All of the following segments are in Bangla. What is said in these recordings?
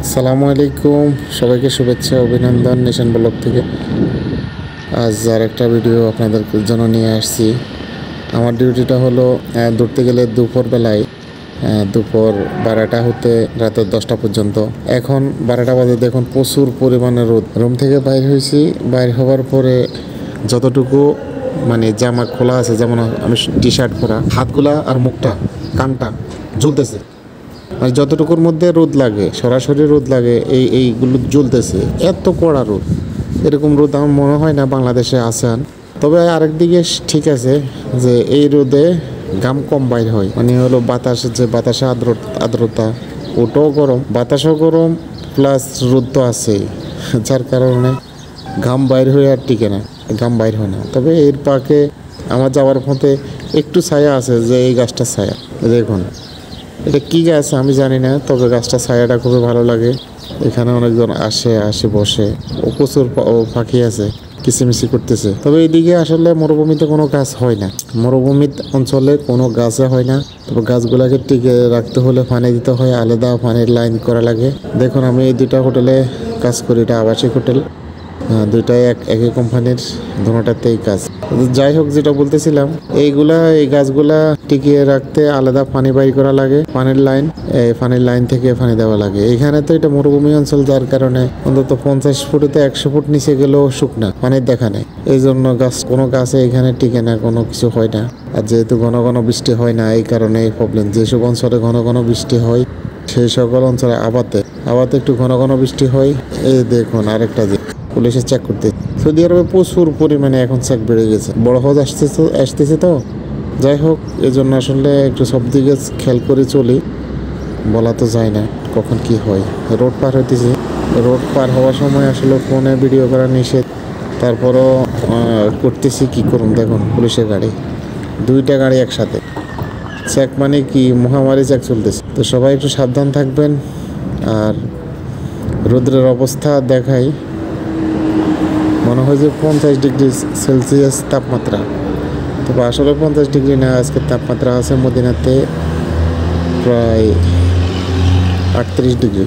আসসালামু আলাইকুম, সবাইকে শুভেচ্ছা অভিনন্দন নেশন ব্লগ থেকে। আজ আর একটা ভিডিও আপনাদের জন্য নিয়ে আসছি। আমার ডিউটিটা হলো ধরতে গেলে দুপুরবেলায়, দুপুর 12টা হতে রাত 10টা পর্যন্ত। এখন 12টা বাজে, দেখুন প্রচুর পরিমাণে রোদ। রুম থেকে বাইর হয়েছি, বাইর হওয়ার পরে যতটুকু মানে জামা খোলা আছে, যেমন আমি টি শার্ট পরা, হাতগুলা আর মুখটা কানটা ঝুলতেছে। আর যতটুকুর মধ্যে রোদ লাগে, সরাসরি রোদ লাগে, এইগুলো জ্বলতেছে। এত কড়া রোদ, এরকম রোদ আমার মনে হয় না বাংলাদেশে আছেন। তবে আরেক দিকে ঠিক আছে যে এই রোদে ঘাম কম বাইর হয়, মানে হলো বাতাসের যে বাতাসে আর্দ্রতা, ওটাও গরম, বাতাসও গরম, প্লাস রোদ তো আছেই, যার কারণে ঘাম বাইর হয়ে আর টিকে না, ঘাম বাইর হয় না। তবে এর পাকে আমার যাওয়ার পথে একটু ছায়া আছে, যে এই গাছটা ছায়া দেখুন। এটা কী গাছ আমি জানি না, তবে গাছটা ছায়াটা খুবই ভালো লাগে। এখানে অনেকজন আসে বসে, ও প্রচুর পাখি আছে, কিচিমিচি করতেছে। তবে এইদিকে আসলে মরুভূমিতে কোনো গাছ হয় না, মরুভূমি অঞ্চলে কোনো গাছে হয় না। তবে গাছগুলোকে টিকে রাখতে হলে পানি দিতে হয়, আলাদা পানির লাইন করা লাগে। দেখুন আমি এই দুইটা হোটেলে কাজ করি, এটা আবাসিক হোটেল, দুইটাই একই কোম্পানির, দুটাতেই কাজ। যাই হোক, যেটা বলতেছিলাম, এই গাছগুলা টিকিয়ে রাখতে আলাদা পানি বাইর করা লাগে, পানির লাইন থেকে পানি দেওয়া লাগে। এখানে তো এটা মরুভূমি অঞ্চল, যার কারণে অন্তত 50 ফুটতে 100 ফুট নিচে গেলেও শুকনা, পানির দেখা নেই। এই জন্য কোনো গাছে এখানে টিকে না, কোনো কিছু হয় না। আর যেহেতু ঘন ঘন বৃষ্টি হয় না, এই কারণে এই প্রবলেম। যেসব অঞ্চলে ঘন ঘন বৃষ্টি হয়, সেই সকল অঞ্চলে আবাতে একটু ঘন ঘন বৃষ্টি হয়। এই দেখুন আরেকটা যে পুলিশে চেক করতে, সৌদি আরবে প্রচুর পরিমাণে এখন চেক বেড়ে গেছে, বড় হজ আসতেছে তো। যাই হোক, এই জন্য আসলে একটু সব দিকে খেয়াল করে চলি, বলা তো যায় না কখন কি হয়। রোড পার হইতেছি, রোড পার হওয়ার সময় আসলে ফোনে ভিডিও করা নিষেধ, তারপরও করতেছি, কি করুন। দেখুন পুলিশের গাড়ি, দুইটা গাড়ি একসাথে চেক, মানে কি মহামারী চেক চলতেছে। তো সবাই একটু সাবধান থাকবেন। আর রোদ্রের অবস্থা দেখাই, মনে হয় যে 50 ডিগ্রি সেলসিয়াস তাপমাত্রা। তবে আসলে 50 ডিগ্রি না, আজকের তাপমাত্রা আছে মদিনাতে প্রায় 38 ডিগ্রি।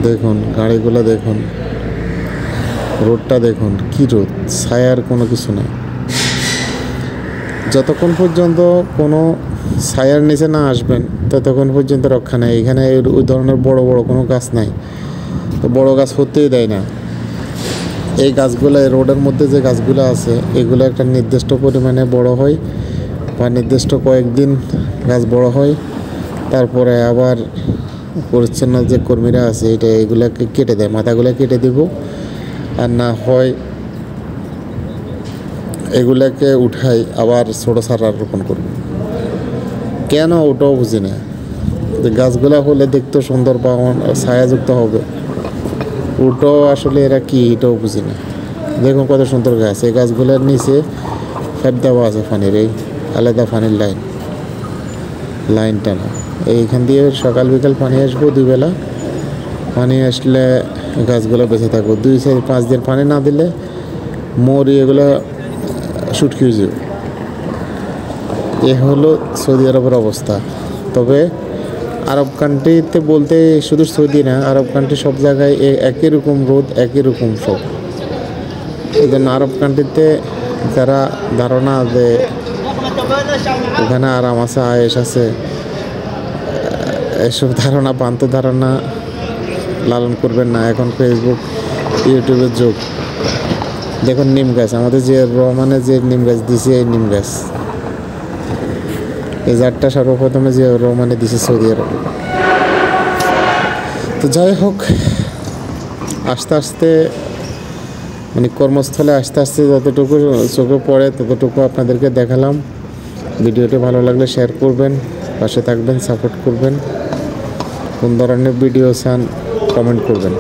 দেখুন গাড়িগুলো দেখুন, রোডটা দেখুন, কি রোদ, ছায়ার কোনো কিছু নেই। যতক্ষণ পর্যন্ত কোনো ছায়ার নিচে না আসবেন, ততক্ষণ পর্যন্ত রক্ষা নেই। এখানে ওই ধরনের বড় বড় কোনো গাছ নাই, তো বড় গাছ হতেই দেয় না। এই গাছগুলো, রোডের মধ্যে যে গাছগুলো আছে, এগুলো একটা নির্দিষ্ট পরিমাণে বড় হয় বা নির্দিষ্ট কয়েকদিন গাছ বড় হয়, তারপরে আবার পরিচ্ছন্ন যে কর্মীরা আছে এগুলোকে কেটে দেয়, মাথাগুলো কেটে দিব। আর না হয় এগুলোকে উঠাই আবার ছোটো চারা রোপণ করব। কেন ওটাও বুঝি না, যে গাছগুলো হলে দেখতে সুন্দর বা ছায়াযুক্ত হবে, ওটাও আসলে এরা কি, এটাও বুঝি না। দেখুন কত সুন্দর গাছ, এই গাছগুলোর নিচে ফ্যাপ দেওয়া আছে পানির, এই আলাদা পানির লাইন টানা। এইখান দিয়ে সকাল বিকাল পানি আসবো, 2 বেলা পানি আসলে গাছগুলো বেঁচে থাকবো। 2-5 দিন পানি না দিলে মরি, এগুলো শুটকি হয়ে যাবে। এ হলো সৌদি আরবের অবস্থা। তবে আরব কান্ট্রিতে বলতে শুধু সৌদি না, আরব কান্ট্রি সব জায়গায় একই রকম রোদ, একই রকম সব। এই জন্য আরব কান্ট্রিতে যারা ধারণা যে ওখানে আরাম আছে, আয়েস আছে, এসব ধারণা, ভ্রান্ত ধারণা লালন করবেন না। এখন ফেসবুক ইউটিউবের যুগ। দেখুন নিম গাছ, আমাদের যে রহমানের যে নিম গাছ দিছে, এই নিম গাছ, এই জাতটা সর্বপ্রথমে যে রহমানে দিছে সৌদি আরব। তো যাই হোক, আস্তে আস্তে মানে কর্মস্থলে আস্তে আস্তে যতটুকু চোখে পড়ে ততটুকু আপনাদেরকে দেখালাম। ভিডিওটি ভালো লাগলে শেয়ার করবেন, পাশে থাকবেন, সাপোর্ট করবেন। কোন ধরনের ভিডিও চান কমেন্ট করবেন।